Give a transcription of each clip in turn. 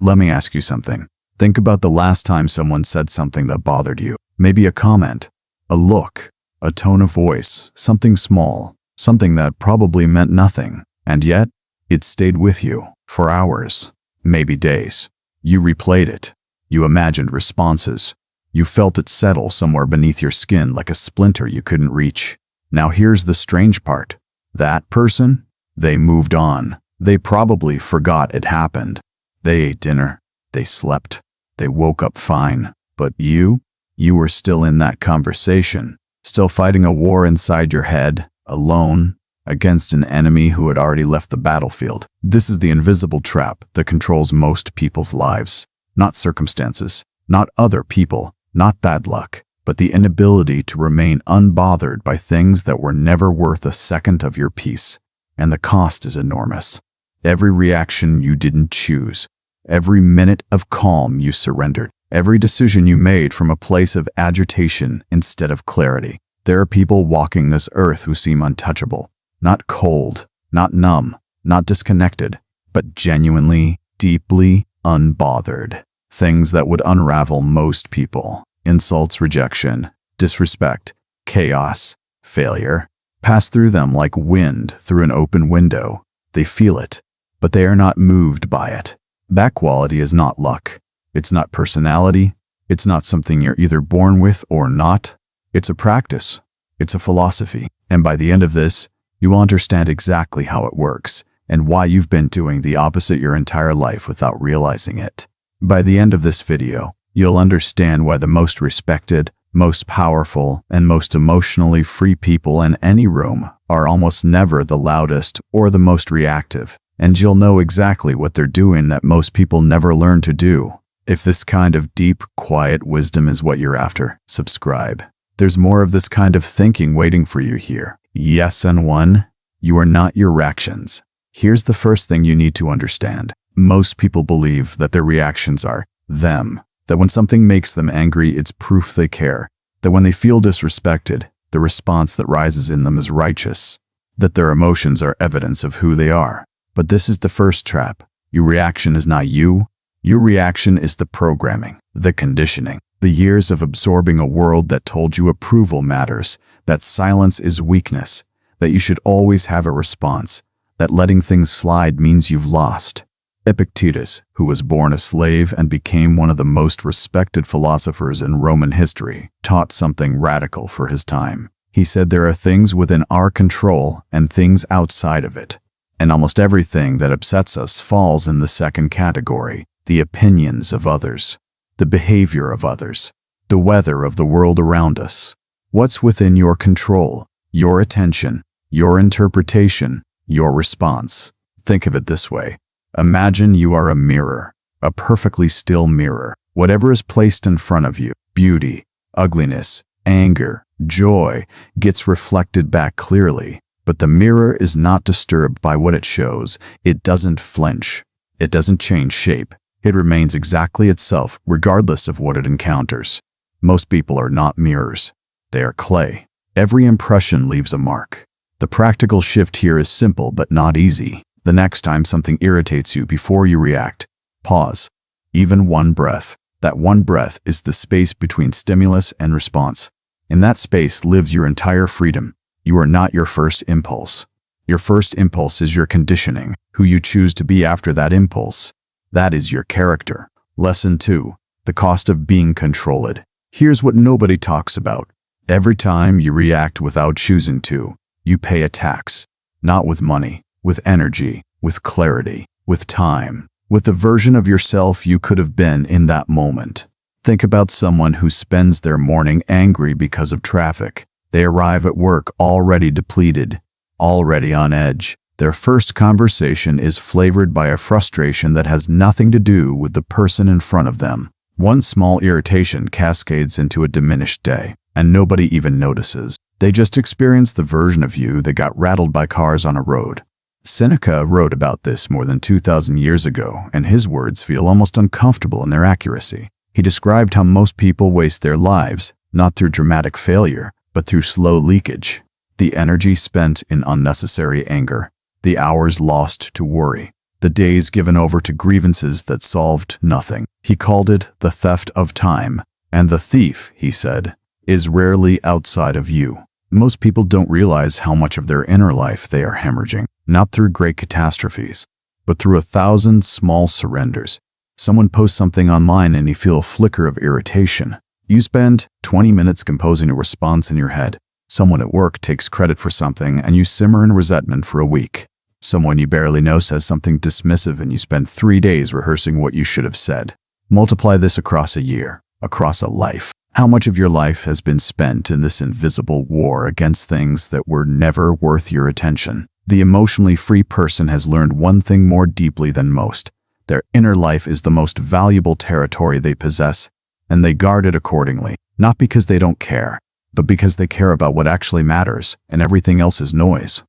Let me ask you something. Think about the last time someone said something that bothered you. Maybe a comment, a look, a tone of voice, something small, something that probably meant nothing. And yet, it stayed with you for hours, maybe days. You replayed it. You imagined responses. You felt it settle somewhere beneath your skin like a splinter you couldn't reach. Now here's the strange part. That person, they moved on. They probably forgot it happened. They ate dinner. They slept. They woke up fine. But you were still in that conversation, still fighting a war inside your head, alone, against an enemy who had already left the battlefield. This is the invisible trap that controls most people's lives. Not circumstances, not other people, not bad luck, but the inability to remain unbothered by things that were never worth a second of your peace. And the cost is enormous. Every reaction you didn't choose, every minute of calm you surrendered, every decision you made from a place of agitation instead of clarity. There are people walking this earth who seem untouchable, not cold, not numb, not disconnected, but genuinely, deeply unbothered. Things that would unravel most people. Insults, rejection, disrespect, chaos, failure, pass through them like wind through an open window. They feel it, but they are not moved by it. That quality is not luck. It's not personality. It's not something you're either born with or not. It's a practice. It's a philosophy. And by the end of this, you will understand exactly how it works and why you've been doing the opposite your entire life without realizing it. By the end of this video, you'll understand why the most respected, most powerful, and most emotionally free people in any room are almost never the loudest or the most reactive. And you'll know exactly what they're doing that most people never learn to do. If this kind of deep, quiet wisdom is what you're after, subscribe. There's more of this kind of thinking waiting for you here. Yes, and one, you are not your reactions. Here's the first thing you need to understand. Most people believe that their reactions are them, that when something makes them angry, it's proof they care, that when they feel disrespected, the response that rises in them is righteous, that their emotions are evidence of who they are. But this is the first trap. Your reaction is not you. Your reaction is the programming, the conditioning, the years of absorbing a world that told you approval matters, that silence is weakness, that you should always have a response, that letting things slide means you've lost. Epictetus, who was born a slave and became one of the most respected philosophers in Roman history, taught something radical for his time. He said there are things within our control and things outside of it. And almost everything that upsets us falls in the second category, the opinions of others, the behavior of others, the weather of the world around us. What's within your control, your attention, your interpretation, your response? Think of it this way. Imagine you are a mirror, a perfectly still mirror. Whatever is placed in front of you, beauty, ugliness, anger, joy, gets reflected back clearly. But the mirror is not disturbed by what it shows. It doesn't flinch. It doesn't change shape. It remains exactly itself regardless of what it encounters. Most people are not mirrors. They are clay. Every impression leaves a mark. The practical shift here is simple but not easy. The next time something irritates you, before you react, pause. Even one breath. That one breath is the space between stimulus and response. In that space lives your entire freedom. You are not your first impulse. Your first impulse is your conditioning, who you choose to be after that impulse. That is your character. Lesson 2. The cost of being controlled. Here's what nobody talks about. Every time you react without choosing to, you pay a tax. Not with money, with energy, with clarity, with time, with the version of yourself you could have been in that moment. Think about someone who spends their morning angry because of traffic. They arrive at work already depleted, already on edge. Their first conversation is flavored by a frustration that has nothing to do with the person in front of them. One small irritation cascades into a diminished day, and nobody even notices. They just experience the version of you that got rattled by cars on a road. Seneca wrote about this more than 2,000 years ago, and his words feel almost uncomfortable in their accuracy. He described how most people waste their lives, not through dramatic failure, but through slow leakage. The energy spent in unnecessary anger, the hours lost to worry, the days given over to grievances that solved nothing. He called it the theft of time. And the thief, he said, is rarely outside of you. Most people don't realize how much of their inner life they are hemorrhaging, not through great catastrophes, but through 1,000 small surrenders. Someone posts something online and you feel a flicker of irritation. You spend 20 minutes composing a response in your head. Someone at work takes credit for something and you simmer in resentment for a week. Someone you barely know says something dismissive and you spend 3 days rehearsing what you should have said. Multiply this across a year, across a life. How much of your life has been spent in this invisible war against things that were never worth your attention? The emotionally free person has learned one thing more deeply than most. Their inner life is the most valuable territory they possess, and they guard it accordingly, not because they don't care, but because they care about what actually matters, and everything else is noise.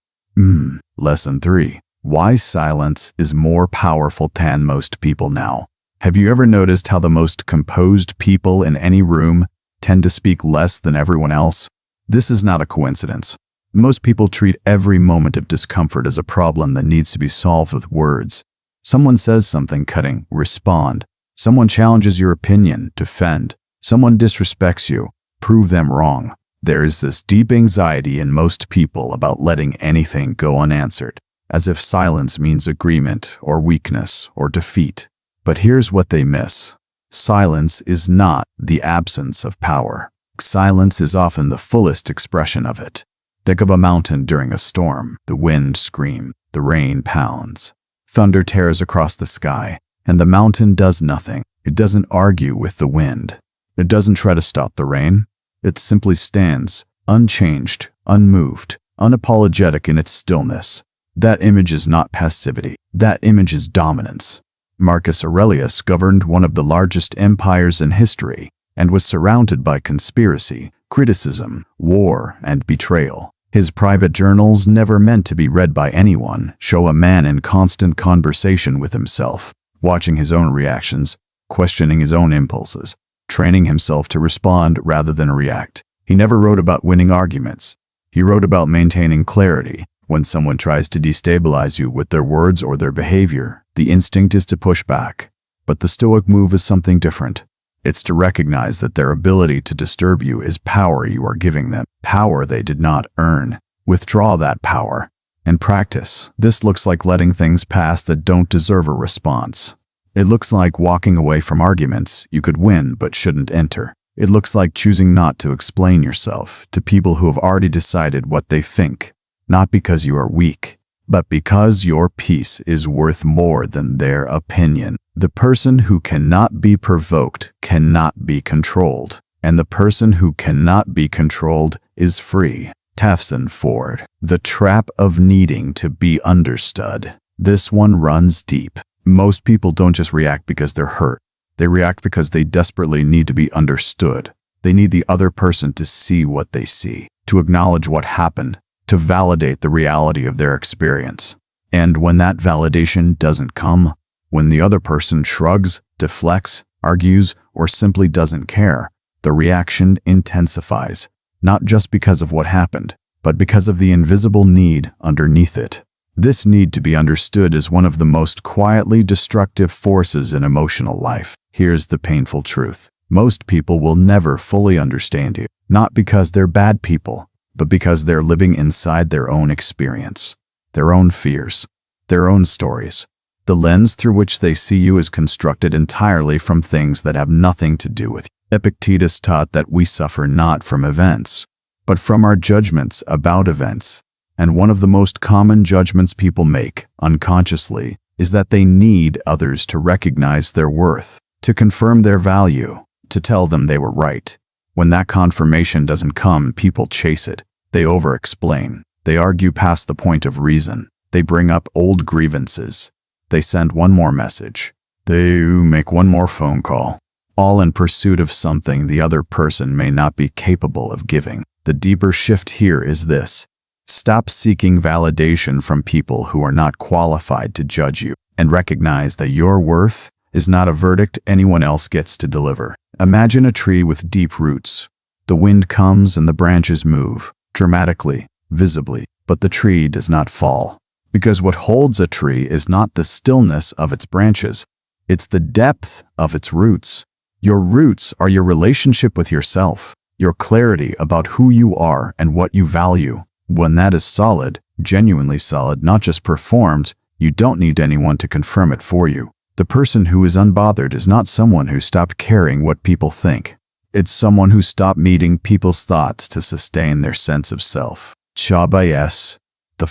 Lesson 3. Why silence is more powerful than most people now. Have you ever noticed how the most composed people in any room tend to speak less than everyone else? This is not a coincidence. Most people treat every moment of discomfort as a problem that needs to be solved with words. Someone says something cutting, respond. Someone challenges your opinion, defend. Someone disrespects you, prove them wrong. There is this deep anxiety in most people about letting anything go unanswered, as if silence means agreement or weakness or defeat. But here's what they miss. Silence is not the absence of power. Silence is often the fullest expression of it. Think of a mountain during a storm. The wind screams, the rain pounds. Thunder tears across the sky, and the mountain does nothing. It doesn't argue with the wind. It doesn't try to stop the rain. It simply stands, unchanged, unmoved, unapologetic in its stillness. That image is not passivity. That image is dominance. Marcus Aurelius governed one of the largest empires in history and was surrounded by conspiracy, criticism, war, and betrayal. His private journals, never meant to be read by anyone, show a man in constant conversation with himself, watching his own reactions, questioning his own impulses, training himself to respond rather than react. He never wrote about winning arguments. He wrote about maintaining clarity. When someone tries to destabilize you with their words or their behavior, the instinct is to push back. But the Stoic move is something different. It's to recognize that their ability to disturb you is power you are giving them, power they did not earn. Withdraw that power. In practice, this looks like letting things pass that don't deserve a response. It looks like walking away from arguments you could win but shouldn't enter. It looks like choosing not to explain yourself to people who have already decided what they think. Not because you are weak, but because your peace is worth more than their opinion. The person who cannot be provoked cannot be controlled, and the person who cannot be controlled is free. Stoic Forge. The trap of needing to be understood. This one runs deep. Most people don't just react because they're hurt. They react because they desperately need to be understood. They need the other person to see what they see, to acknowledge what happened, to validate the reality of their experience. And when that validation doesn't come, when the other person shrugs, deflects, argues, or simply doesn't care, the reaction intensifies, not just because of what happened, but because of the invisible need underneath it. This need to be understood is one of the most quietly destructive forces in emotional life. Here's the painful truth. Most people will never fully understand you, not because they're bad people, but because they're living inside their own experience, their own fears, their own stories. The lens through which they see you is constructed entirely from things that have nothing to do with you. Epictetus taught that we suffer not from events, but from our judgments about events. And one of the most common judgments people make, unconsciously, is that they need others to recognize their worth, to confirm their value, to tell them they were right. When that confirmation doesn't come, people chase it. They over-explain. They argue past the point of reason. They bring up old grievances. They send one more message. They make one more phone call. All in pursuit of something the other person may not be capable of giving. The deeper shift here is this. Stop seeking validation from people who are not qualified to judge you, and recognize that your worth is not a verdict anyone else gets to deliver. Imagine a tree with deep roots. The wind comes and the branches move, dramatically, visibly, but the tree does not fall. Because what holds a tree is not the stillness of its branches, it's the depth of its roots. Your roots are your relationship with yourself, your clarity about who you are and what you value. When that is solid, genuinely solid, not just performed, you don't need anyone to confirm it for you. The person who is unbothered is not someone who stopped caring what people think. It's someone who stopped meeting people's thoughts to sustain their sense of self. Chabayes, the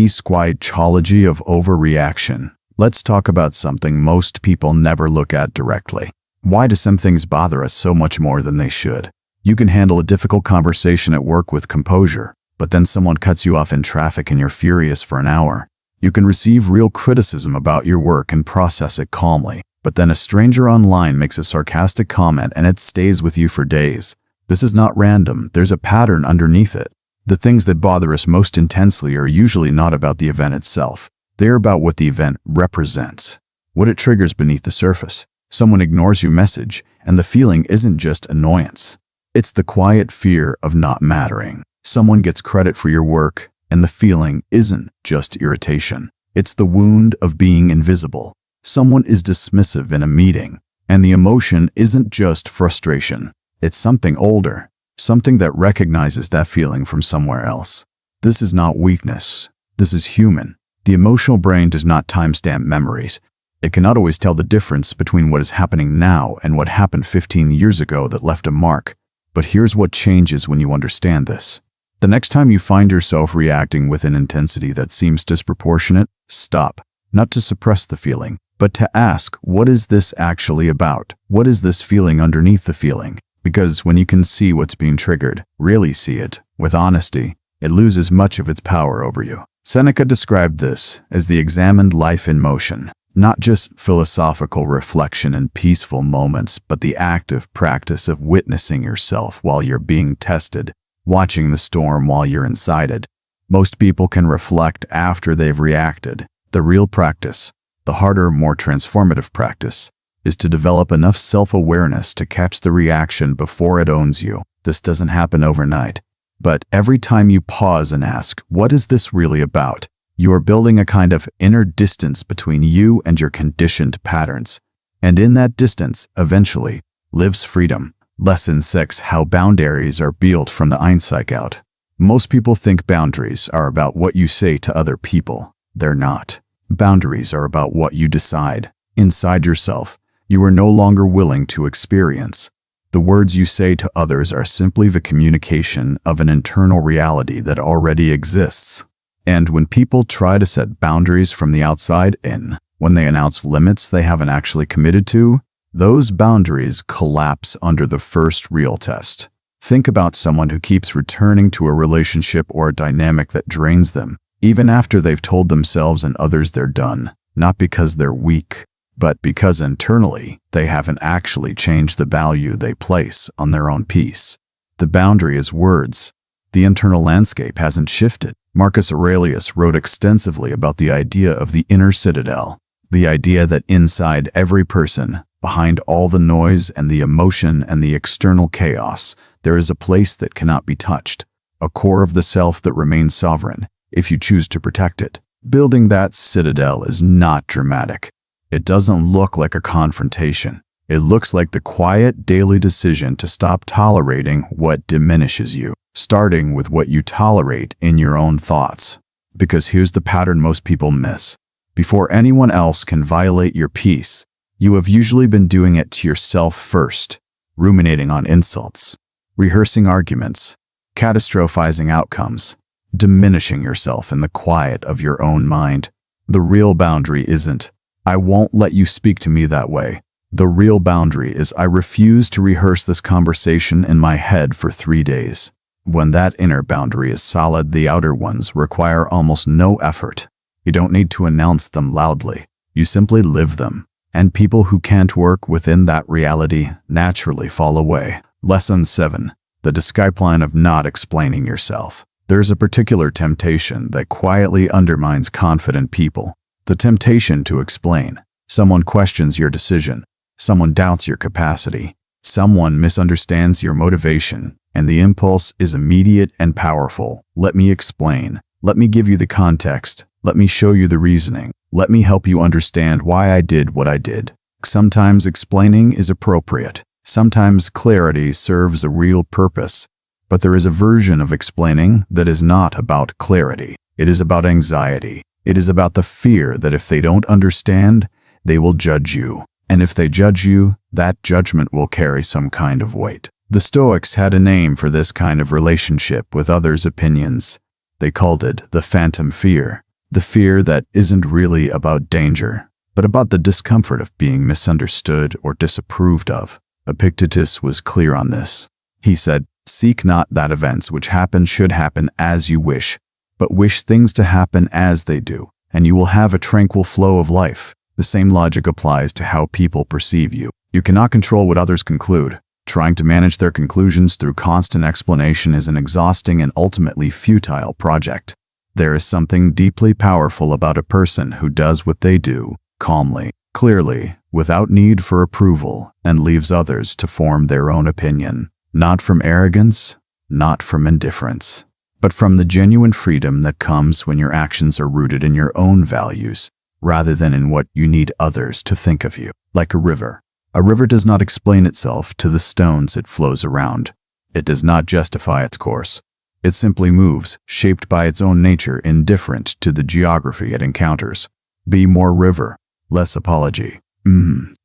psychology of overreaction. Let's talk about something most people never look at directly. Why do some things bother us so much more than they should? You can handle a difficult conversation at work with composure, but then someone cuts you off in traffic and you're furious for an hour. You can receive real criticism about your work and process it calmly, but then a stranger online makes a sarcastic comment and it stays with you for days. This is not random, there's a pattern underneath it. The things that bother us most intensely are usually not about the event itself. They're about what the event represents, what it triggers beneath the surface. Someone ignores your message, and the feeling isn't just annoyance. It's the quiet fear of not mattering. Someone gets credit for your work, and the feeling isn't just irritation. It's the wound of being invisible. Someone is dismissive in a meeting, and the emotion isn't just frustration. It's something older, something that recognizes that feeling from somewhere else. This is not weakness. This is human. The emotional brain does not timestamp memories. It cannot always tell the difference between what is happening now and what happened 15 years ago that left a mark. But here's what changes when you understand this. The next time you find yourself reacting with an intensity that seems disproportionate, stop. Not to suppress the feeling, but to ask, what is this actually about? What is this feeling underneath the feeling? Because when you can see what's being triggered, really see it, with honesty, it loses much of its power over you. Seneca described this as the examined life in motion. Not just philosophical reflection in peaceful moments, but the active practice of witnessing yourself while you're being tested, watching the storm while you're inside it. Most people can reflect after they've reacted. The real practice, the harder, more transformative practice, is to develop enough self-awareness to catch the reaction before it owns you. This doesn't happen overnight. But every time you pause and ask, what is this really about? You are building a kind of inner distance between you and your conditioned patterns. And in that distance, eventually, lives freedom. Lesson 6. How boundaries are built from the Einstein out. Most people think boundaries are about what you say to other people. They're not. Boundaries are about what you decide. Inside yourself, you are no longer willing to experience. The words you say to others are simply the communication of an internal reality that already exists. And when people try to set boundaries from the outside in, when they announce limits they haven't actually committed to, those boundaries collapse under the first real test. Think about someone who keeps returning to a relationship or a dynamic that drains them, even after they've told themselves and others they're done, not because they're weak, but because internally they haven't actually changed the value they place on their own peace. The boundary is words. The internal landscape hasn't shifted. Marcus Aurelius wrote extensively about the idea of the inner citadel, the idea that inside every person, behind all the noise and the emotion and the external chaos, there is a place that cannot be touched, a core of the self that remains sovereign, if you choose to protect it. Building that citadel is not dramatic. It doesn't look like a confrontation. It looks like the quiet daily decision to stop tolerating what diminishes you, starting with what you tolerate in your own thoughts. Because here's the pattern most people miss. Before anyone else can violate your peace, you have usually been doing it to yourself first, ruminating on insults, rehearsing arguments, catastrophizing outcomes, diminishing yourself in the quiet of your own mind. The real boundary isn't, I won't let you speak to me that way. The real boundary is, I refuse to rehearse this conversation in my head for 3 days. When that inner boundary is solid, the outer ones require almost no effort. You don't need to announce them loudly. You simply live them. And people who can't work within that reality naturally fall away. Lesson 7. The discipline of not explaining yourself. There's a particular temptation that quietly undermines confident people. The temptation to explain. Someone questions your decision. Someone doubts your capacity. Someone misunderstands your motivation. And the impulse is immediate and powerful. Let me explain. Let me give you the context. Let me show you the reasoning. Let me help you understand why I did what I did. Sometimes explaining is appropriate. Sometimes clarity serves a real purpose. But there is a version of explaining that is not about clarity. It is about anxiety. It is about the fear that if they don't understand, they will judge you. And if they judge you, that judgment will carry some kind of weight. The Stoics had a name for this kind of relationship with others' opinions. They called it the phantom fear. The fear that isn't really about danger, but about the discomfort of being misunderstood or disapproved of. Epictetus was clear on this. He said, "Seek not that events which happen should happen as you wish, but wish things to happen as they do, and you will have a tranquil flow of life." The same logic applies to how people perceive you. You cannot control what others conclude. Trying to manage their conclusions through constant explanation is an exhausting and ultimately futile project. There is something deeply powerful about a person who does what they do, calmly, clearly, without need for approval, and leaves others to form their own opinion. Not from arrogance, not from indifference, but from the genuine freedom that comes when your actions are rooted in your own values, rather than in what you need others to think of you. Like a river. A river does not explain itself to the stones it flows around. It does not justify its course. It simply moves, shaped by its own nature, indifferent to the geography it encounters. Be more river, less apology.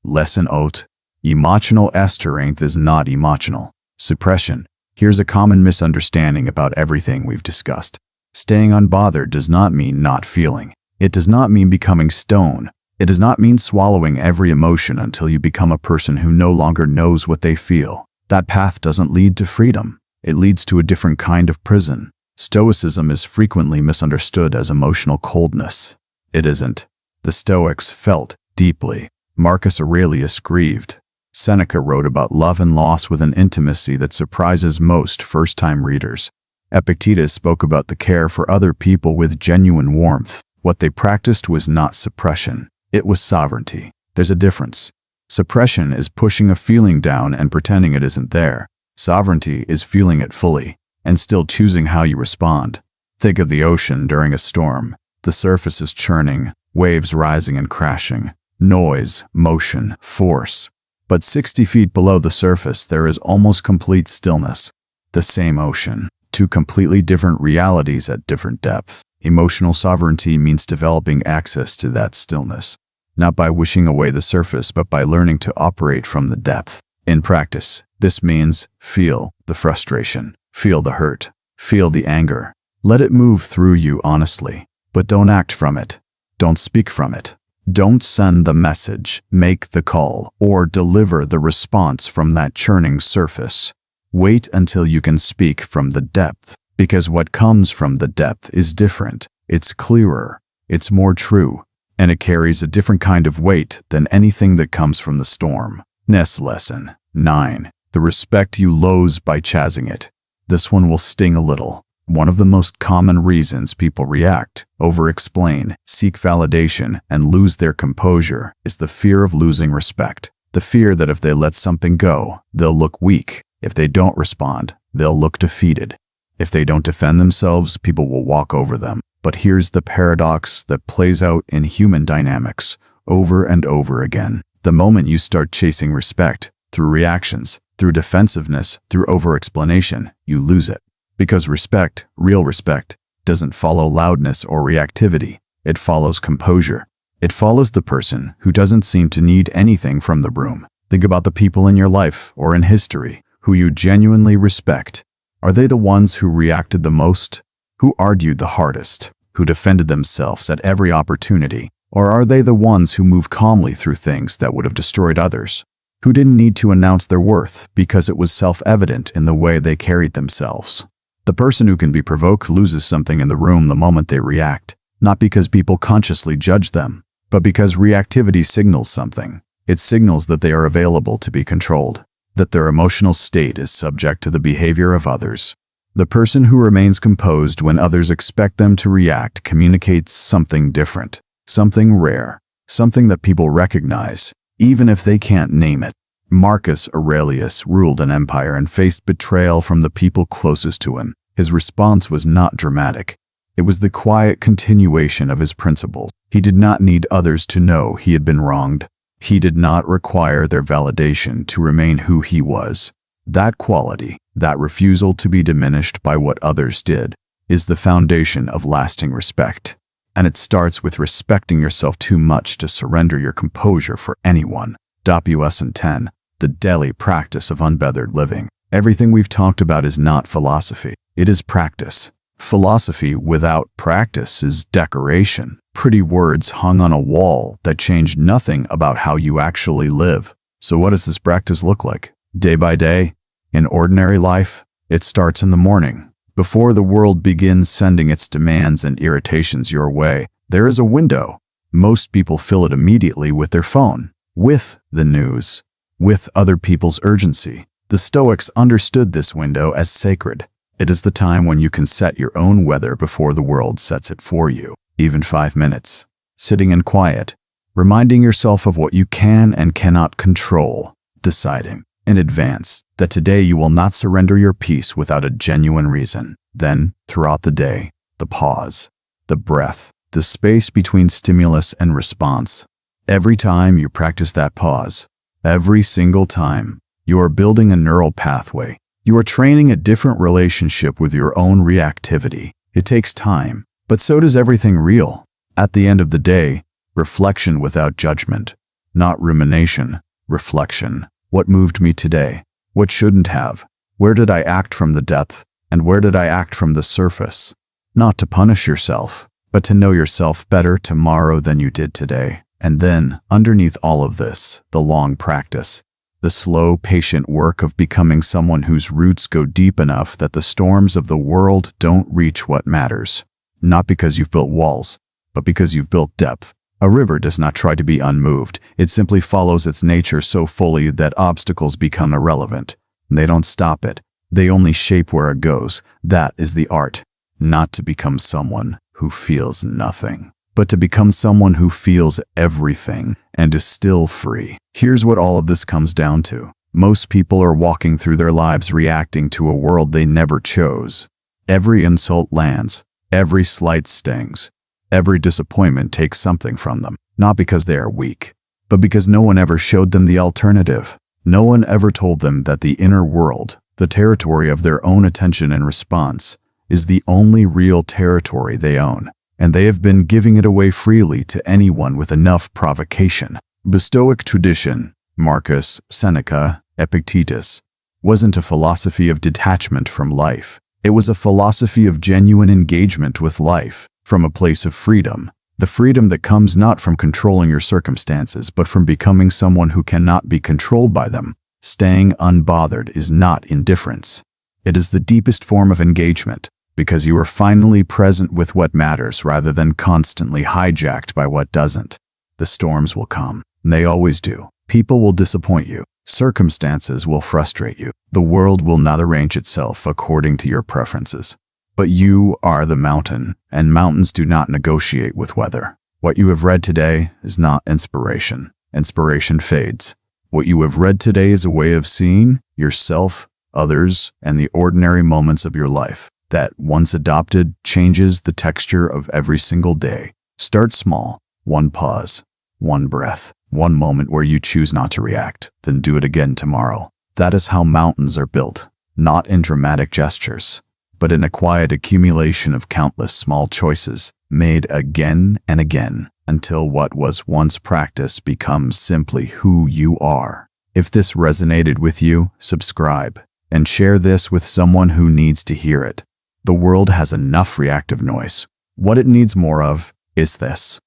Less an oath. Emotional strength is not emotional. Suppression. Here's a common misunderstanding about everything we've discussed. Staying unbothered does not mean not feeling. It does not mean becoming stone. It does not mean swallowing every emotion until you become a person who no longer knows what they feel. That path doesn't lead to freedom. It leads to a different kind of prison. Stoicism is frequently misunderstood as emotional coldness. It isn't. The Stoics felt deeply. Marcus Aurelius grieved. Seneca wrote about love and loss with an intimacy that surprises most first-time readers. Epictetus spoke about the care for other people with genuine warmth. What they practiced was not suppression. It was sovereignty. There's a difference. Suppression is pushing a feeling down and pretending it isn't there. Sovereignty is feeling it fully and still choosing how you respond. Think of the ocean during a storm. The surface is churning, waves rising and crashing, noise, motion, force. But 60 feet below the surface, there is almost complete stillness. The same ocean, two completely different realities at different depths. Emotional sovereignty means developing access to that stillness, not by wishing away the surface, but by learning to operate from the depth. In practice, this means feel the frustration, feel the hurt, feel the anger. Let it move through you honestly, but don't act from it. Don't speak from it. Don't send the message, make the call, or deliver the response from that churning surface. Wait until you can speak from the depth, because what comes from the depth is different. It's clearer, it's more true, and it carries a different kind of weight than anything that comes from the storm. Lesson 9. The respect you lose by chasing it. This one will sting a little. One of the most common reasons people react, over-explain, seek validation, and lose their composure is the fear of losing respect. The fear that if they let something go, they'll look weak. If they don't respond, they'll look defeated. If they don't defend themselves, people will walk over them. But here's the paradox that plays out in human dynamics over and over again. The moment you start chasing respect, through reactions, through defensiveness, through over-explanation, you lose it. Because respect, real respect, doesn't follow loudness or reactivity. It follows composure. It follows the person who doesn't seem to need anything from the room. Think about the people in your life or in history who you genuinely respect. Are they the ones who reacted the most? Who argued the hardest? Who defended themselves at every opportunity? Or are they the ones who move calmly through things that would have destroyed others? Who didn't need to announce their worth because it was self-evident in the way they carried themselves? The person who can be provoked loses something in the room the moment they react, not because people consciously judge them, but because reactivity signals something. It signals that they are available to be controlled, that their emotional state is subject to the behavior of others. The person who remains composed when others expect them to react communicates something different, something rare, something that people recognize, even if they can't name it. Marcus Aurelius ruled an empire and faced betrayal from the people closest to him. His response was not dramatic. It was the quiet continuation of his principles. He did not need others to know he had been wronged. He did not require their validation to remain who he was. That quality, that refusal to be diminished by what others did, is the foundation of lasting respect. And it starts with respecting yourself too much to surrender your composure for anyone. Lesson 10. The daily practice of unbothered living. Everything we've talked about is not philosophy. It is practice. Philosophy without practice is decoration. Pretty words hung on a wall that change nothing about how you actually live. So what does this practice look like? Day by day, in ordinary life, it starts in the morning. Before the world begins sending its demands and irritations your way, there is a window. Most people fill it immediately with their phone, with the news, with other people's urgency. The Stoics understood this window as sacred. It is the time when you can set your own weather before the world sets it for you. Even 5 minutes, sitting in quiet, reminding yourself of what you can and cannot control, deciding in advance that today you will not surrender your peace without a genuine reason. Then, throughout the day, the pause, the breath, the space between stimulus and response. Every time you practice that pause, every single time, you are building a neural pathway. You are training a different relationship with your own reactivity. It takes time, but so does everything real. At the end of the day, reflection without judgment, not rumination, reflection. What moved me today? What shouldn't have? Where did I act from the depth? And where did I act from the surface? Not to punish yourself, but to know yourself better tomorrow than you did today. And then, underneath all of this, the long practice. The slow, patient work of becoming someone whose roots go deep enough that the storms of the world don't reach what matters. Not because you've built walls, but because you've built depth. A river does not try to be unmoved. It simply follows its nature so fully that obstacles become irrelevant. They don't stop it. They only shape where it goes. That is the art. Not to become someone who feels nothing, but to become someone who feels everything and is still free. Here's what all of this comes down to. Most people are walking through their lives reacting to a world they never chose. Every insult lands. Every slight stings. Every disappointment takes something from them, not because they are weak, but because no one ever showed them the alternative. No one ever told them that the inner world, the territory of their own attention and response, is the only real territory they own, and they have been giving it away freely to anyone with enough provocation. The Stoic tradition, Marcus, Seneca, Epictetus, wasn't a philosophy of detachment from life. It was a philosophy of genuine engagement with life, from a place of freedom. The freedom that comes not from controlling your circumstances, but from becoming someone who cannot be controlled by them. Staying unbothered is not indifference. It is the deepest form of engagement, because you are finally present with what matters rather than constantly hijacked by what doesn't. The storms will come. They always do. People will disappoint you. Circumstances will frustrate you. The world will not arrange itself according to your preferences. But you are the mountain, and mountains do not negotiate with weather. What you have read today is not inspiration. Inspiration fades. What you have read today is a way of seeing yourself, others, and the ordinary moments of your life that, once adopted, changes the texture of every single day. Start small. One pause, one breath, one moment where you choose not to react, then do it again tomorrow. That is how mountains are built, not in dramatic gestures, but in a quiet accumulation of countless small choices made again and again until what was once practice becomes simply who you are. If this resonated with you, subscribe and share this with someone who needs to hear it. The world has enough reactive noise. What it needs more of is this.